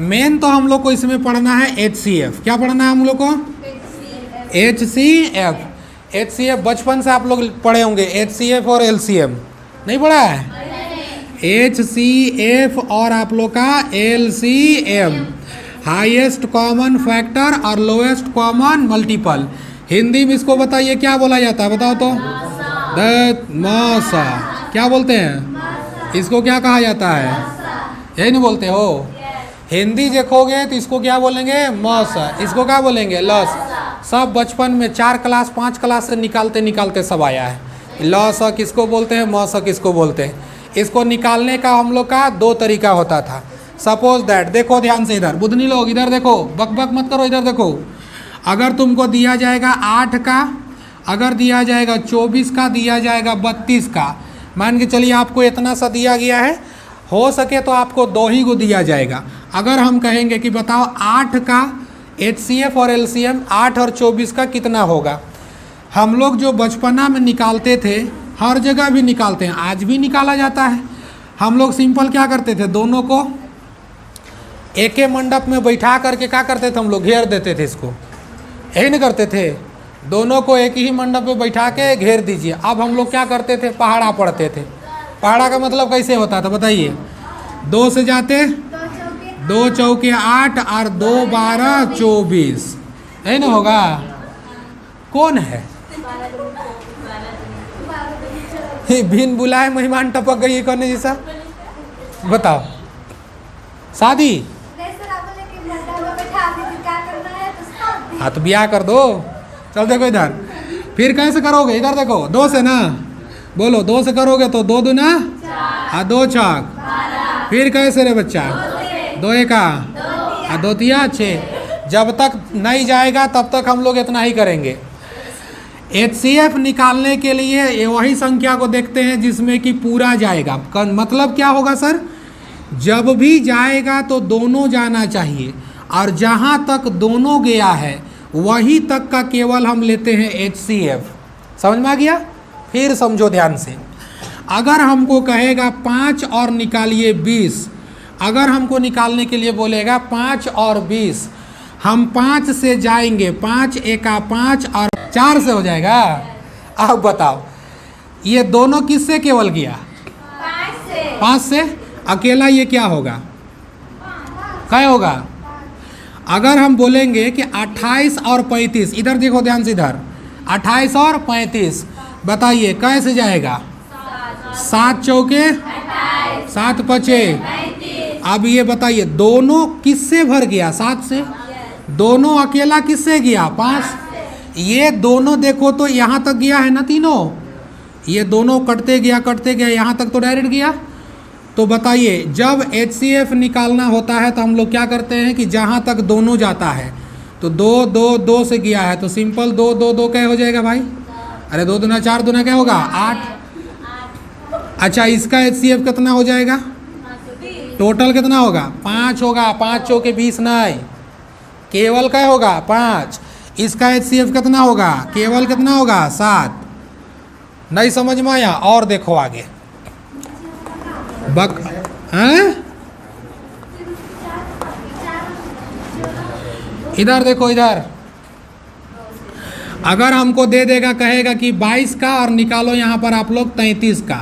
Main तो हम लोग को इसमें पढ़ना है HCF। क्या पढ़ना है हम लोग को? HCF। HCF बचपन से आप लोग पढ़े होंगे, HCF और LCM नहीं पढ़ा है? HCF और आप लोग का LCM, हाईएस्ट कॉमन फैक्टर और लोएस्ट कॉमन मल्टीपल। हिंदी में इसको बताइए क्या बोला जाता है, बताओ तो? मासा। क्या बोलते हैं इसको, क्या कहा जाता है? यही नहीं बोलते हो? हिंदी देखोगे तो इसको क्या बोलेंगे? मस। इसको क्या बोलेंगे? लस। सब बचपन में 4 क्लास 5 क्लास से निकालते निकालते सब आया है। लस किसको बोलते हैं, मस किसको बोलते हैं। इसको निकालने का हम लोग का 2 तरीका होता था। सपोज दैट, देखो ध्यान से, इधर बुधनी लोग इधर देखो, बक बक मत करो, इधर देखो। अगर तुमको दिया जाएगा 8 का, अगर दिया जाएगा 24 का, दिया जाएगा 32 का, मान के चलिए आपको इतना सा दिया गया है, हो सके तो आपको 2 ही को दिया जाएगा। अगर हम कहेंगे कि बताओ 8 का HCF और LCM 8 और 24 का कितना होगा, हम लोग जो बचपना में निकालते थे, हर जगह भी निकालते हैं, आज भी निकाला जाता है। हम लोग सिंपल क्या करते थे, दोनों को एक ही मंडप में बैठा करके क्या करते थे, हम लोग घेर देते थे इसको, यही नहीं करते थे? दोनों को एक ही मंडप में बैठा के घेर दीजिए। अब हम लोग क्या करते थे, पहाड़ा पढ़ते थे। पहाड़ा का मतलब कैसे होता था बताइए? 2 से जाते 2 चौके 8 और 2 12 24, है ना? होगा? कौन है? बिन बुलाए मेहमान टपक गई करने जैसा, बताओ। शादी? हाँ तो ब्याह कर दो। चल देखो इधर, फिर कैसे करोगे? इधर देखो, 2 से ना, बोलो 2 से करोगे तो 2 दूना और 2 छक, फिर कैसे रे बच्चा? 2 एका और 2 तिया 6। जब तक नहीं जाएगा तब तक हम लोग इतना ही करेंगे। HCF निकालने के लिए वही संख्या को देखते हैं जिसमें कि पूरा जाएगा। मतलब क्या होगा सर? जब भी जाएगा तो दोनों जाना चाहिए, और जहाँ तक दोनों गया है वही तक का केवल हम लेते हैं HCF। समझ में आ गया? फिर समझो ध्यान से। अगर हमको कहेगा 5 और निकालिए 20, अगर हमको निकालने के लिए बोलेगा 5 और 20, हम 5 से जाएंगे, 5 एका 5 और 4 से हो जाएगा। अब बताओ ये दोनों किससे केवल गया? 5 से। अकेला ये क्या होगा? क्या होगा? अगर हम बोलेंगे कि 28 और 35, इधर देखो ध्यान से, इधर 28 और 35, बताइए कैसे जाएगा? 7 चौके 7 पचे। अब ये बताइए दोनों किससे भर गया? 7 से। दोनों अकेला किससे गया? 5। ये दोनों देखो तो यहाँ तक गया है ना, तीनों। ये दोनों कटते गया यहाँ तक तो डायरेक्ट गया। तो बताइए जब HCF निकालना होता है तो हम लोग क्या करते हैं कि जहाँ तक दोनों जाता है, तो 2 2 2 से गया है तो सिंपल 2 2 2 क्या हो जाएगा भाई? अरे 2 दूना 4 दूना क्या होगा? 8। अच्छा इसका HCF कितना हो जाएगा? टोटल कितना होगा? 5 होगा। 5 चौके 20 नहीं, केवल क्या होगा? 5। इसका HCF कितना होगा? केवल कितना होगा? 7। नहीं समझ में आया? और देखो आगे बक हैं? इधर देखो, इधर अगर हमको दे देगा, कहेगा कि 22 का और निकालो यहाँ पर आप लोग 33 का,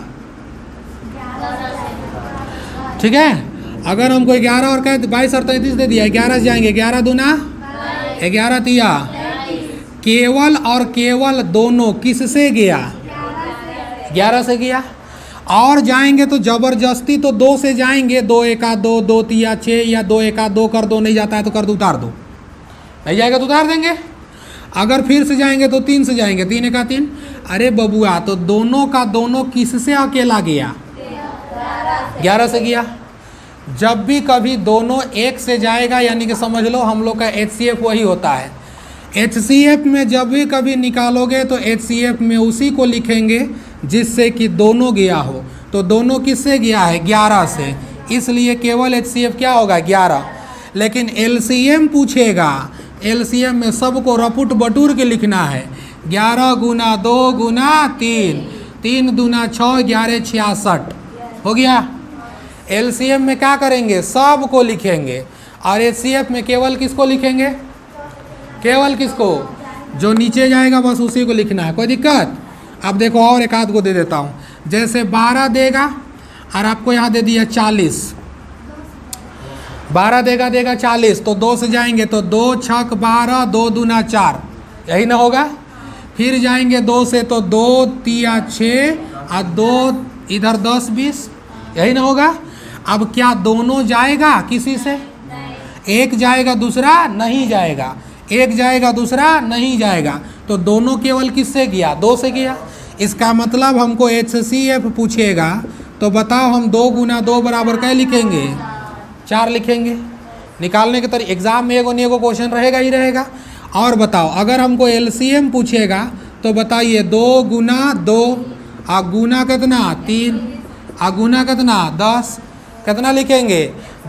ठीक है? अगर हमको 11 और कहे 22 और 33 दे दिया, 11 से जाएंगे, 11 दूना 11 तिया, केवल और केवल दोनों किससे गया? 11 से गया। और जाएंगे तो जबरदस्ती तो 2 से जाएंगे, 2 एका 2 2 तिया 6, या 2 एका 2 कर दो, नहीं जाता है तो कर दो, उतार दो, नहीं जाएगा तो उतार देंगे। अगर फिर से जाएंगे तो 3 से जाएंगे, 3 एका 3। अरे बबुआ तो दोनों का दोनों किससे अकेला गया? 11 से गया। जब भी कभी दोनों 1 से जाएगा यानी कि समझ लो हम लोग का HCF वही होता है। HCF में जब भी कभी निकालोगे तो HCF में उसी को लिखेंगे जिससे कि दोनों गया हो। तो दोनों किससे गया है? 11 से, इसलिए केवल HCF क्या होगा? 11। लेकिन LCM पूछेगा, LCM में सबको रपुट बटूर के लिखना है। 11 गुना 2 गुना 3, 3 दूना 6, 11 66 हो गया। LCM में क्या करेंगे? सब को लिखेंगे। और HCF में केवल किसको लिखेंगे? केवल किसको? जो नीचे जाएगा बस उसी को लिखना है। कोई दिक्कत? अब देखो और एक आध को दे देता हूँ। जैसे 12 देगा और आपको यहाँ दे दिया 40, 12 देगा 40, तो 2 से जाएंगे तो 2 छक 12, 2 दूना 4, यही ना होगा। फिर जाएंगे 2 से तो 2 तिया 6 और 2 इधर 10 20, यही ना होगा। अब क्या दोनों जाएगा किसी से? एक जाएगा दूसरा नहीं जाएगा, एक जाएगा दूसरा नहीं जाएगा, तो दोनों केवल किससे गया? 2 से गया। इसका मतलब हमको HCF पूछेगा तो बताओ हम 2 गुना 2 बराबर क्या लिखेंगे? 4 लिखेंगे। निकालने के तरीके एग्जाम में एगो न एगो क्वेश्चन रहेगा ही रहेगा। और बताओ अगर हमको LCM पूछेगा तो बताइए 2 गुना 2 आ गुना कितना? 3 आ गुना कितना? 10, कितना लिखेंगे?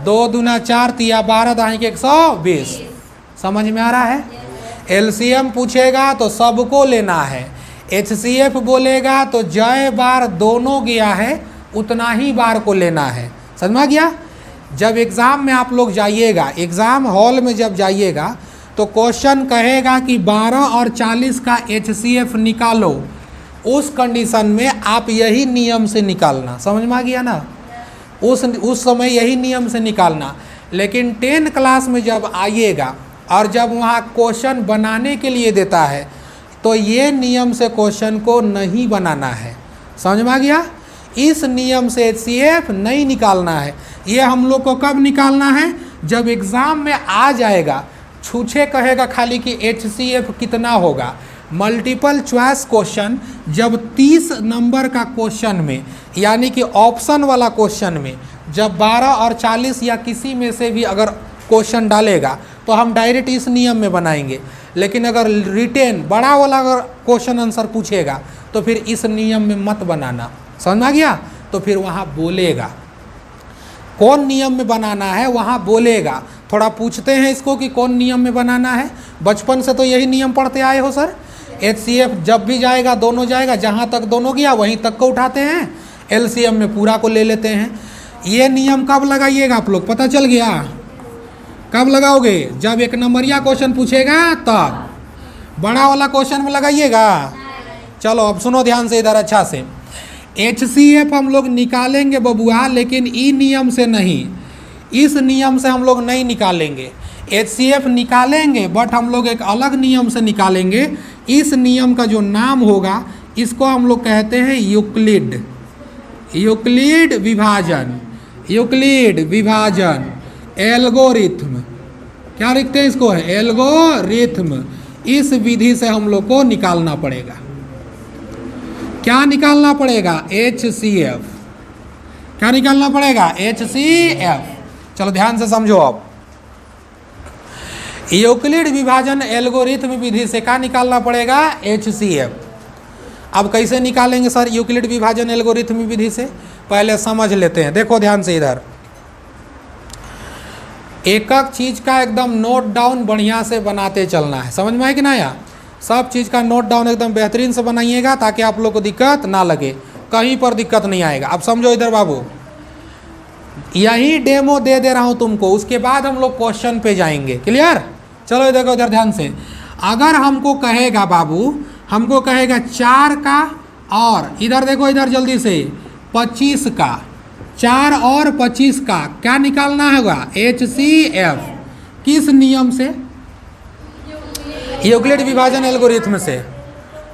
2 दूना 4 तिया 12 दाएँ के 120। समझ में आ रहा है? LCM पूछेगा तो सबको लेना है, HCF बोलेगा तो जय बार दोनों गया है उतना ही बार को लेना है। समझ में आ गया? जब एग्ज़ाम में आप लोग जाइएगा, एग्ज़ाम हॉल में जब जाइएगा तो क्वेश्चन कहेगा कि 12 और 40 का HCF निकालो, उस कंडीशन में आप यही नियम से निकालना। समझ में आ गया ना? उस समय यही नियम से निकालना। लेकिन 10 क्लास में जब आइएगा और जब वहाँ क्वेश्चन बनाने के लिए देता है तो ये नियम से क्वेश्चन को नहीं बनाना है। समझ में आ गया? इस नियम से HCF नहीं निकालना है। ये हम लोग को कब निकालना है? जब एग्ज़ाम में आ जाएगा, छूछे कहेगा खाली कि HCF कितना होगा। मल्टीपल चॉइस क्वेश्चन जब 30 नंबर का क्वेश्चन में, यानी कि ऑप्शन वाला क्वेश्चन में जब 12 और 40 या किसी में से भी अगर क्वेश्चन डालेगा तो हम डायरेक्ट इस नियम में बनाएंगे। लेकिन अगर रिटेन बड़ा वाला अगर क्वेश्चन आंसर पूछेगा तो फिर इस नियम में मत बनाना। समझ में आ गया? तो फिर वहाँ बोलेगा कौन नियम में बनाना है, वहाँ बोलेगा। थोड़ा पूछते हैं इसको कि कौन नियम में बनाना है। बचपन से तो यही नियम पढ़ते आए हो सर। HCF जब भी जाएगा दोनों जाएगा, जहाँ तक दोनों गया वहीं तक को उठाते हैं, LCM में पूरा को ले लेते हैं। ये नियम कब लगाइएगा आप लोग? पता चल गया? कब लगाओगे? जब 1 नंबरिया क्वेश्चन पूछेगा तब। बड़ा वाला क्वेश्चन में लगाइएगा। चलो अब सुनो ध्यान से इधर अच्छा से। HCF हम लोग निकालेंगे बबुआ, लेकिन ई नियम से नहीं, इस नियम से हम लोग नहीं निकालेंगे। HCF निकालेंगे बट हम लोग एक अलग नियम से निकालेंगे। इस नियम का जो नाम होगा इसको हम लोग कहते हैं यूक्लिड। यूक्लिड विभाजन, यूक्लिड विभाजन, एल्गोरिथम। क्या लिखते हैं इसको? है एल्गोरिथम। इस विधि से हम लोग को निकालना पड़ेगा। क्या निकालना पड़ेगा? HCF। क्या निकालना पड़ेगा? HCF। चलो ध्यान से समझो। अब यूक्लिड विभाजन एल्गोरिथम विधि से क्या निकालना पड़ेगा? HCF। अब कैसे निकालेंगे सर यूक्लिड विभाजन एल्गोरिथम विधि से? पहले समझ लेते हैं। देखो ध्यान से इधर, एक एक चीज़ का एकदम नोट डाउन बढ़िया से बनाते चलना है। समझ में आए कि ना? यार सब चीज़ का नोट डाउन एकदम बेहतरीन से बनाइएगा ताकि आप लोग को दिक्कत ना लगे, कहीं पर दिक्कत नहीं आएगा। अब समझो इधर बाबू, यही डेमो दे रहा हूँ तुमको, उसके बाद हम लोग क्वेश्चन पे जाएंगे। क्लियर? चलो देखो इधर ध्यान से। अगर हमको कहेगा बाबू, हमको कहेगा 4 का और इधर देखो इधर जल्दी से 25 का, 4 और 25 का क्या निकालना होगा? HCF। किस नियम से? यूक्लिड विभाजन एल्गोरिथम से।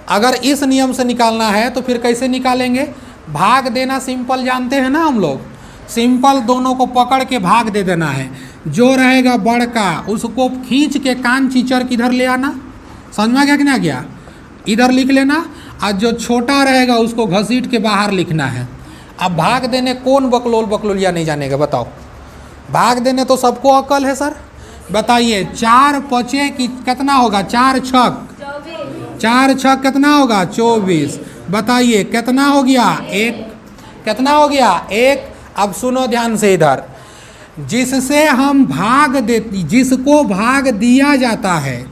अगर इस नियम से निकालना है तो फिर कैसे निकालेंगे? भाग देना सिंपल जानते हैं ना हम लोग। सिंपल दोनों को पकड़ के भाग दे देना है। जो रहेगा बड़का उसको खींच के कान चीचर किधर ले आना। समझ में आ गया कि ना गया? इधर लिख लेना, और जो छोटा रहेगा उसको घसीट के बाहर लिखना है। अब भाग देने कौन बकलोल बकलोलिया नहीं जानेगा? बताओ। भाग देने तो सबको अकल है सर। बताइए 4 पचे की कितना होगा? 4 छक 4 छक कितना होगा? 24। बताइए कितना हो गया? 1। कितना हो गया? 1। अब सुनो ध्यान से इधर, जिससे हम भाग देती, जिसको भाग दिया जाता है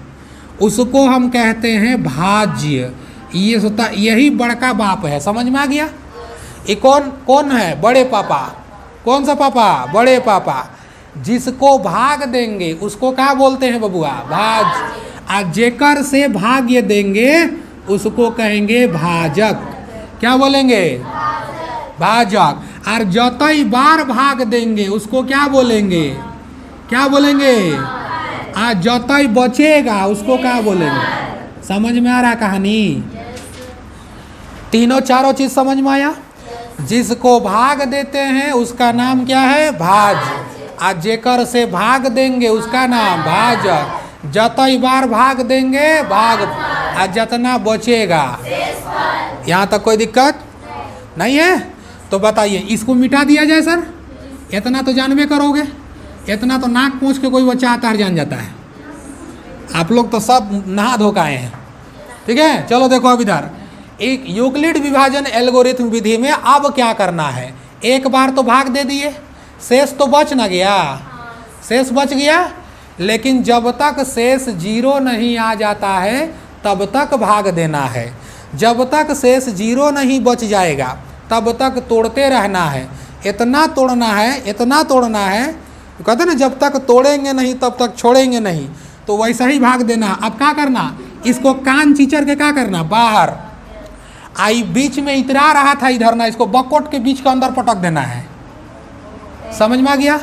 उसको हम कहते हैं भाज्य। ये होता, यही बड़का बाप है। समझ में आ गया? ये कौन कौन है? बड़े पापा। कौन सा पापा? बड़े पापा। जिसको भाग देंगे उसको क्या बोलते हैं बबुआ? भाज। आ जेकर से भाग्य देंगे उसको कहेंगे भाजक। क्या बोलेंगे? भाजक। और जतई बार भाग देंगे उसको क्या बोलेंगे? क्या बोलेंगे? आ जतई बचेगा उसको क्या बोलेंगे? समझ में आ रहा कहानी? तीनों चारों चीज समझ में आया? जिसको भाग देते हैं उसका नाम क्या है? भाज। आ जेकर से भाग देंगे उसका नाम भाजक। जतई बार भाग देंगे भाग, आ जतना बचेगा। यहाँ तक कोई दिक्कत नहीं है? तो बताइए इसको मिटा दिया जाए सर? इतना तो जानबे करोगे, इतना तो नाक पूछ के कोई बच्चा आता है जान जाता है। आप लोग तो सब नहा धो के आए हैं। ठीक है, चलो देखो अब इधर एक यूक्लिड विभाजन एल्गोरिथम विधि में अब क्या करना है? एक बार तो भाग दे दिए, शेष तो बच ना गया? शेष बच गया, लेकिन जब तक शेष 0 नहीं आ जाता है तब तक भाग देना है। जब तक शेष 0 नहीं बच जाएगा तब तक तोड़ते रहना है। इतना तोड़ना है, इतना तोड़ना है, कहते ना जब तक तोड़ेंगे नहीं तब तक छोड़ेंगे नहीं। तो वैसा ही भाग देना। अब क्या करना? इसको कान चीचर के क्या करना? बाहर। आई बीच में इतरा रहा था इधर ना, इसको बकोट के बीच के अंदर पटक देना है। समझ में आ गया?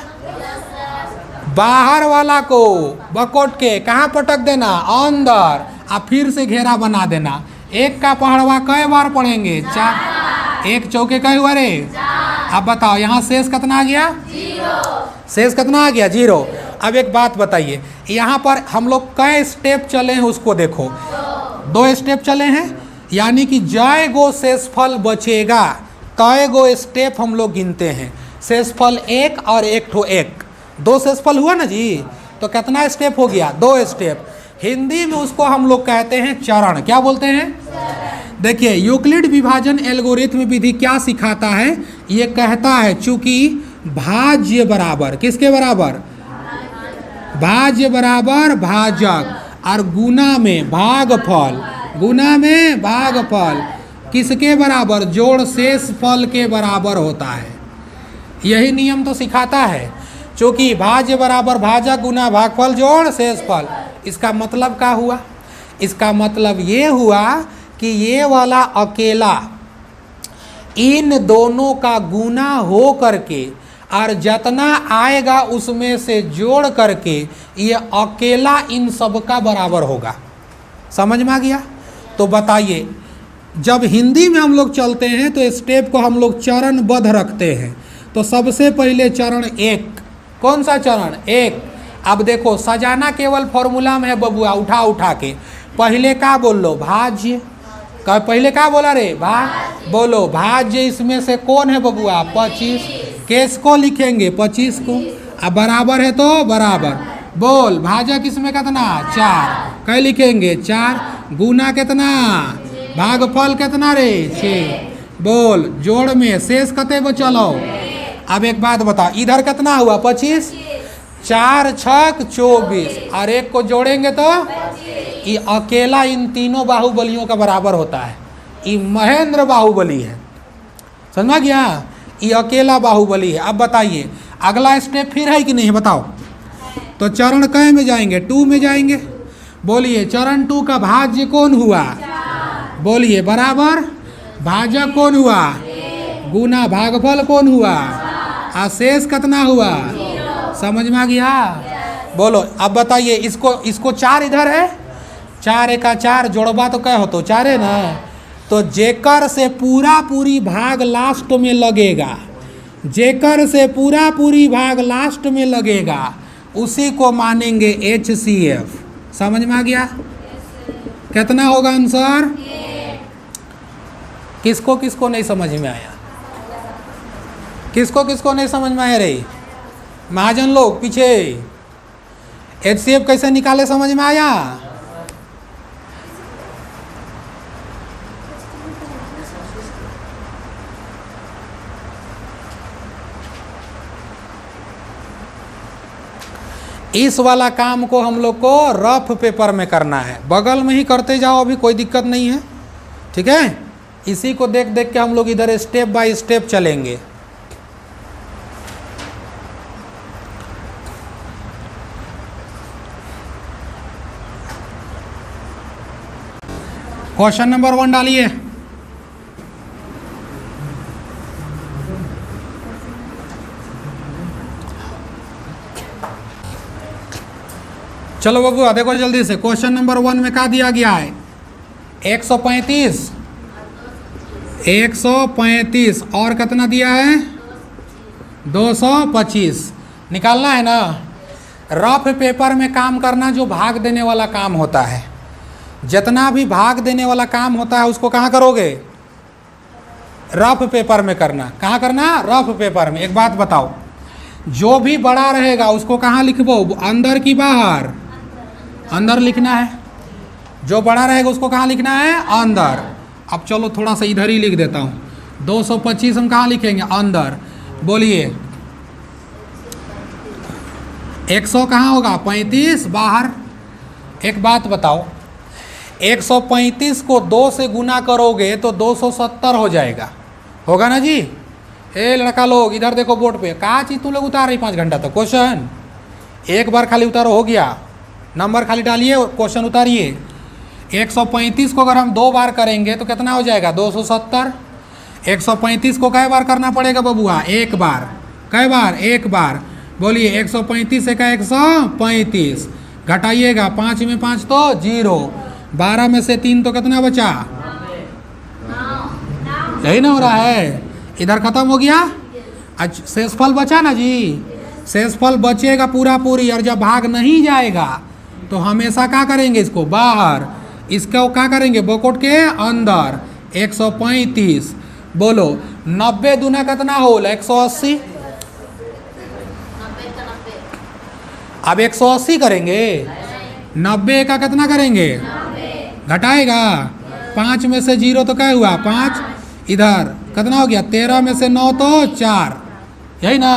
बाहर वाला को बकोट के कहाँ पटक देना? अंदर। अब फिर से घेरा बना देना। एक का पहाड़वा कई बार पढ़ेंगे? 4। एक चौके कई हुआ रे? अब बताओ यहाँ शेष कितना आ गया? 0। शेष कितना आ गया? 0। अब एक बात बताइए, यहाँ पर हम लोग कई स्टेप चले हैं उसको देखो। 2 स्टेप चले हैं, यानी कि जय गो शेषफल बचेगा तय गो स्टेप हम लोग गिनते हैं। शेषफल 1 और 1 ठो 1, 2 शेषफल हुआ ना जी। तो कितना स्टेप हो गया? 2 स्टेप। हिंदी में उसको हम लोग कहते हैं चरण। क्या बोलते हैं? देखिए यूक्लिड विभाजन एल्गोरिथम विधि क्या सिखाता है? ये कहता है चूंकि भाज्य बराबर किसके बराबर? भाज्य बराबर भाजक, और गुना में भागफल, गुना में भागफल किसके बराबर? जोड़ शेष फल के बराबर होता है। यही नियम तो सिखाता है, चूंकि भाज्य बराबर भाजक गुना भागफल जोड़ शेष फल। इसका मतलब क्या हुआ? इसका मतलब ये हुआ कि ये वाला अकेला इन दोनों का गुना हो करके और जितना आएगा उसमें से जोड़ करके ये अकेला इन सब का बराबर होगा। समझ में आ गया? तो बताइए, जब हिंदी में हम लोग चलते हैं तो स्टेप को हम लोग चरणबद्ध रखते हैं। तो सबसे पहले चरण 1, कौन सा चरण? 1। अब देखो सजाना केवल फॉर्मूला में है बबुआ, उठा उठा के। पहले क्या बोल लो? भाज्य। पहले क्या बोला रे? भाज। बोलो भाज्य इसमें से कौन है बबुआ? 25। केस को लिखेंगे 25 को, अब बराबर है तो बराबर। बोल भाजक इसमें कितना? 4। कह लिखेंगे 4। गुना कितना? भागफल कितना रे? 6। बोल जोड़ में शेष कते बचल हो? अब एक बात बताओ, इधर कितना हुआ? 25। 4 छक 24, और 1 को जोड़ेंगे तो ये अकेला इन तीनों बाहुबलियों का बराबर होता है। ये महेंद्र बाहुबली है। समझ में गया? ये अकेला बाहुबली है। अब बताइए अगला स्टेप फिर है कि नहीं? बताओ। तो चरण कै में जाएंगे? 2 में जाएंगे। बोलिए चरण 2 का भाज्य कौन हुआ? बोलिए बराबर भाजक कौन हुआ? गुना भागफल कौन हुआ? और शेष कितना हुआ? समझ में आ गया? बोलो अब बताइए, इसको 4 इधर है, 4 एका 4 जोड़बा तो क्या हो? तो 4 है ना। तो जेकर से पूरा पूरी भाग लास्ट में लगेगा, जेकर से पूरा पूरी भाग लास्ट में लगेगा उसी को मानेंगे HCF। समझ में आ गया? कितना होगा आंसर? किसको किसको नहीं समझ में आया? किसको किसको नहीं समझ में आया रे? महाजन लोग पीछे HCF कैसे निकाले समझ में आया? इस वाला काम को हम लोग को रफ पेपर में करना है, बगल में ही करते जाओ, अभी कोई दिक्कत नहीं है। ठीक है, इसी को देख देख के हम लोग इधर स्टेप बाय स्टेप चलेंगे। क्वेश्चन नंबर 1 डालिए। चलो बाबू देखो जल्दी से, क्वेश्चन नंबर 1 में क्या दिया गया है? 135 135 और कितना दिया है? 225 निकालना है ना। रफ पेपर में काम करना जो भाग देने वाला काम होता है, जितना भी भाग देने वाला काम होता है उसको कहाँ करोगे? रफ पेपर में करना। कहाँ करना? रफ पेपर में। एक बात बताओ, जो भी बड़ा रहेगा उसको कहाँ लिखबो? अंदर की बाहर? अंदर लिखना है। जो बड़ा रहेगा उसको कहाँ लिखना है? अंदर। अब चलो थोड़ा सा इधर ही लिख देता हूँ। 225 हम कहाँ लिखेंगे? अंदर। बोलिए 100 कहाँ होगा? 35 बाहर। एक बात बताओ, 135 को 2 से गुना करोगे तो 270 हो जाएगा, होगा ना जी? ए लड़का लोग इधर देखो बोर्ड पे, कहाँ चीज़ तुम लोग उतार रही 5 घंटा तक? क्वेश्चन एक बार खाली उतारो, हो गया। नंबर खाली डालिए, क्वेश्चन उतारिए। 135 को अगर हम 2 बार करेंगे तो कितना हो जाएगा? 270। 135 को कै बार करना पड़ेगा बबुआ? 1 बार। कै बार? 1 बार। बोलिए 135 से का 135 घटाइएगा, 5 में 5 तो 0, 12 में से 3 तो कितना बचा? यही ना हो रहा है? इधर खत्म हो गया। अच्छा शेषफल बचा ना जी? शेषफल बचेगा पूरा पूरी, और जब भाग नहीं जाएगा तो हमेशा क्या करेंगे? इसको बाहर, इसको क्या करेंगे? बकोट के अंदर। 135 बोलो 90 दूना कितना होल? 180। अब 180 करेंगे, 90 का कितना करेंगे? घटाएगा, 5 में से 0 तो क्या हुआ? 5। इधर कितना हो गया? 13 में से 9 तो 4, यही ना?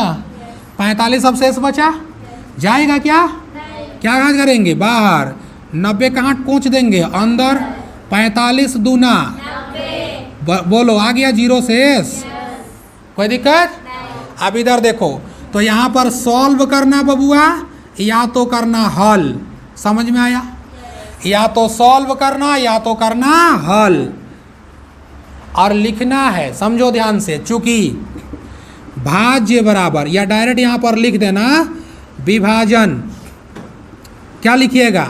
45 अब शेष बचा, जाएगा क्या? क्या घाट करेंगे? बाहर। 90 कहाँ पहुँच देंगे? अंदर। 45 दूना बोलो आ गया 0 शेष। कोई दिक्कत? अब इधर देखो, तो यहाँ पर सॉल्व करना बबुआ या तो करना हल। समझ में आया? या तो सॉल्व करना या तो करना हल। और लिखना है, समझो ध्यान से, चूंकि भाज्य बराबर, या डायरेक्ट यहाँ पर लिख देना विभाजन। क्या लिखिएगा?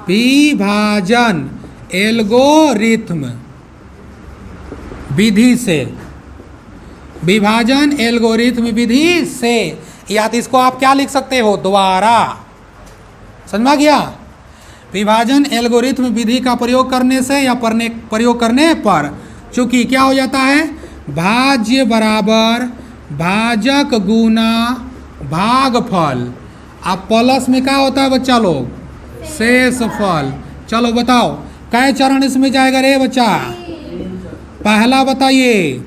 विभाजन एल्गोरिथम विधि से। विभाजन एल्गोरिथम विधि से, या तो इसको आप क्या लिख सकते हो? द्वारा। समझ में गया? विभाजन एल्गोरिथम विधि का प्रयोग करने से या प्रयोग करने पर, चूंकि क्या हो जाता है? भाज्य बराबर भाजक गुना भागफल। अब प्लस में क्या होता है बच्चा लोग? शेषफल। चलो बताओ कै चरण इसमें जाएगा रे बच्चा? पहला बताइए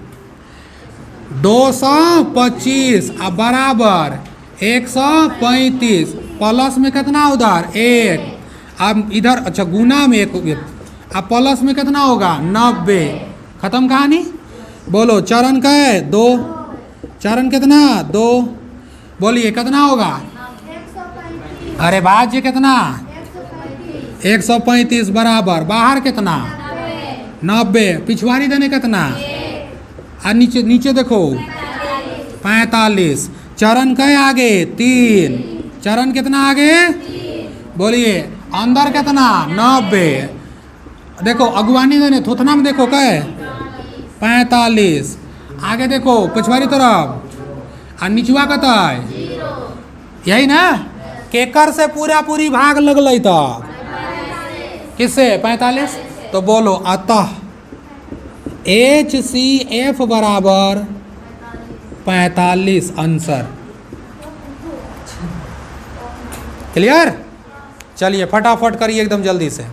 225 अब बराबर 135, प्लस में कितना उधर? 1। अब इधर अच्छा गुना में 1, अब प्लस में कितना होगा? 90। खत्म कहानी। बोलो चरण का है 2, चरण कितना? 2। बोलिए कितना होगा? अरे भाज्य कितना? 135 बराबर बाहर कितना? 90। पिछवाड़ी देने कितना? और नीचे नीचे देखो 45। चरण के आगे 3, चरण कितना आगे? बोलिए अंदर कितना? 90। देखो अगवानी देने थोथना में देखो कै 45। आगे देखो पिछवाड़ी तरफ, और निचवा कत है? यही ना? केकर से पूरा पूरी भाग लगल तो किससे? 45। तो बोलो अतः HCF बराबर 45 आंसर। क्लियर? चलिए फटाफट करिए एकदम जल्दी से।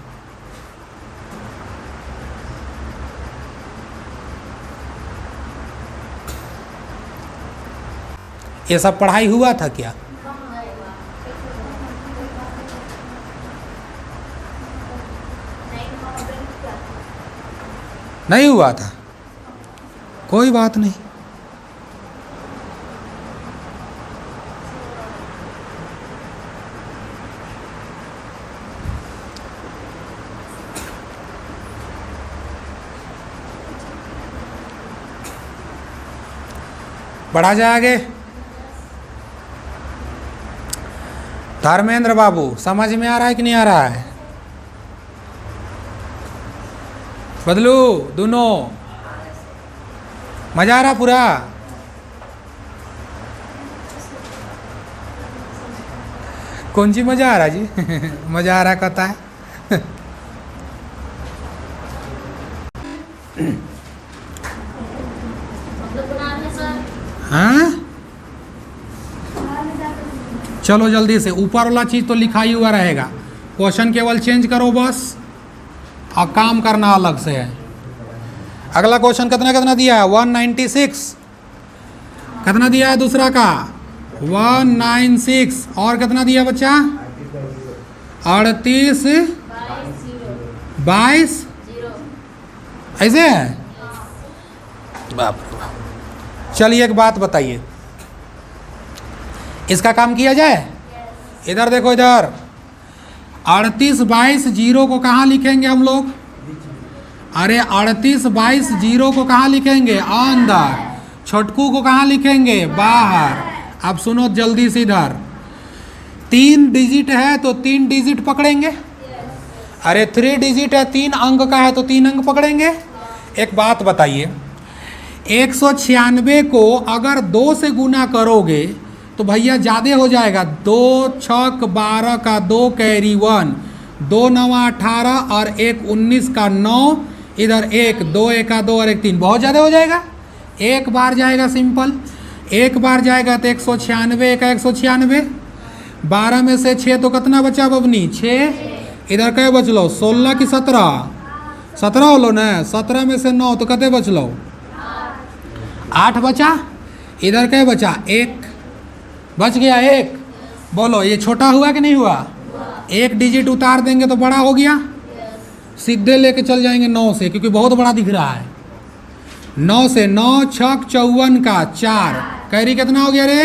ये सब पढ़ाई हुआ था क्या? नहीं हुआ था, कोई बात नहीं। बढ़ा जाए आगे। धर्मेंद्र बाबू समझ में आ रहा है कि नहीं आ रहा है? बदलू दोनों, मजा आ रहा पूरा? कौन सी मजा आ रहा जी? मजा आ रहा कहता है। हाँ चलो जल्दी से, ऊपर वाला चीज तो लिखा ही हुआ रहेगा, क्वेश्चन केवल चेंज करो बस, और काम करना अलग से है। अगला क्वेश्चन कितना कितना दिया है? 196। कितना दिया है दूसरा का? 196। और कितना दिया बच्चा? 38 22 ऐसे है? बाप रे बाप। चलिए एक बात बताइए, इसका काम किया जाए? इधर देखो, इधर 38 22 जीरो को कहाँ लिखेंगे हम लोग? अरे 38 22 जीरो को कहाँ लिखेंगे? अंदर। छोटकू को कहाँ लिखेंगे? बाहर। अब सुनो जल्दी से, इधर 3 डिजिट है तो 3 डिजिट पकड़ेंगे। अरे 3 डिजिट है, 3 अंक का है तो 3 अंक पकड़ेंगे। एक बात बताइए, 196 को अगर 2 से गुना करोगे तो भैया ज़्यादा हो जाएगा। 2 छक 12 का 2 कैरी 1, 2 9 18 और 1 19 का 9, इधर 1 2 1 2 और 1 3, बहुत ज़्यादा हो जाएगा। एक बार जाएगा सिंपल, एक बार जाएगा तो 196 का 196, 12 में से 6 तो कितना बचा बबनी? 6। इधर क्या बच लो? 16 की 17, 17 हो लो ना। 17 में से 9 तो कितने बच लो? 8 बचा। इधर क्या बचा? 1 बच गया। 1 बोलो ये छोटा हुआ कि नहीं हुआ? 1 डिजिट उतार देंगे तो बड़ा हो गया। सीधे लेके चल जाएंगे 9 से, क्योंकि बहुत बड़ा दिख रहा है। 9 से 9 छक 54 का 4, कैरी कितना हो गया रे?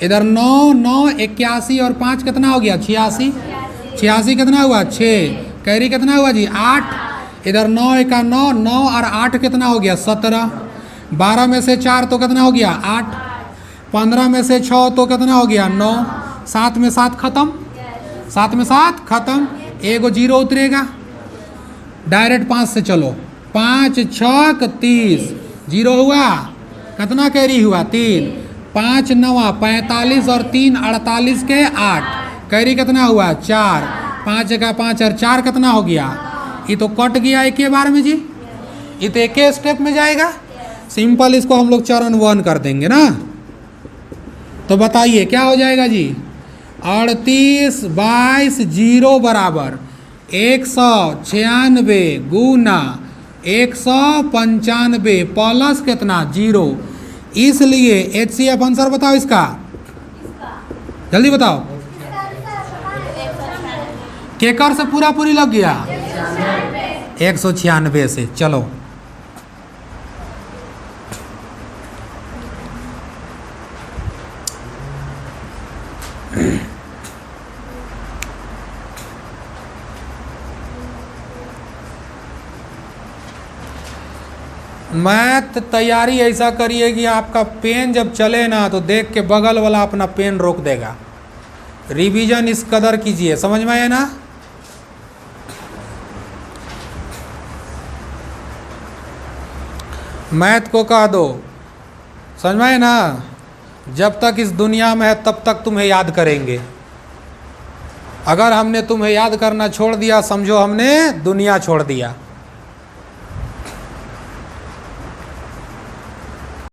इधर 9 9 81 और 5 कितना हो गया? 86। 86 कितना हुआ? 6। कैरी कितना हुआ जी? 8। इधर 9 1 9, 9 और 8 कितना हो गया? 17। 12 में से 4 तो कितना हो गया? 8। 15 में से 6 तो कितना हो गया? 9। 7 में 7 खत्म, 7 में 7 खत्म। एगो जीरो उतरेगा, डायरेक्ट 5 से चलो। 5 छक 30, जीरो हुआ। कितना कैरी हुआ? 3। 5 9 45 और 3 48 के 8, कैरी कितना हुआ? 4। 5 का 5 और 4 कितना हो गया? ये तो कट गया एक ही बार में जी, ये तो एक ही स्टेप में जाएगा। सिंपल इसको हम लोग चरण 1 कर देंगे ना। तो बताइए क्या हो जाएगा जी? 38 22 जीरो बराबर 196 गुना 195 प्लस कितना? 0। इसलिए HCF आंसर बताओ इसका, जल्दी बताओ। केकर से पूरा पूरी लग गया? 196 से। चलो मैथ तैयारी ऐसा करिए कि आपका पेन जब चले ना तो देख के बगल वाला अपना पेन रोक देगा। रिवीजन इस कदर कीजिए, समझ में आया ना? मैथ को कह दो, समझ में आया ना? जब तक इस दुनिया में है तब तक तुम्हें याद करेंगे। अगर हमने तुम्हें याद करना छोड़ दिया समझो हमने दुनिया छोड़ दिया।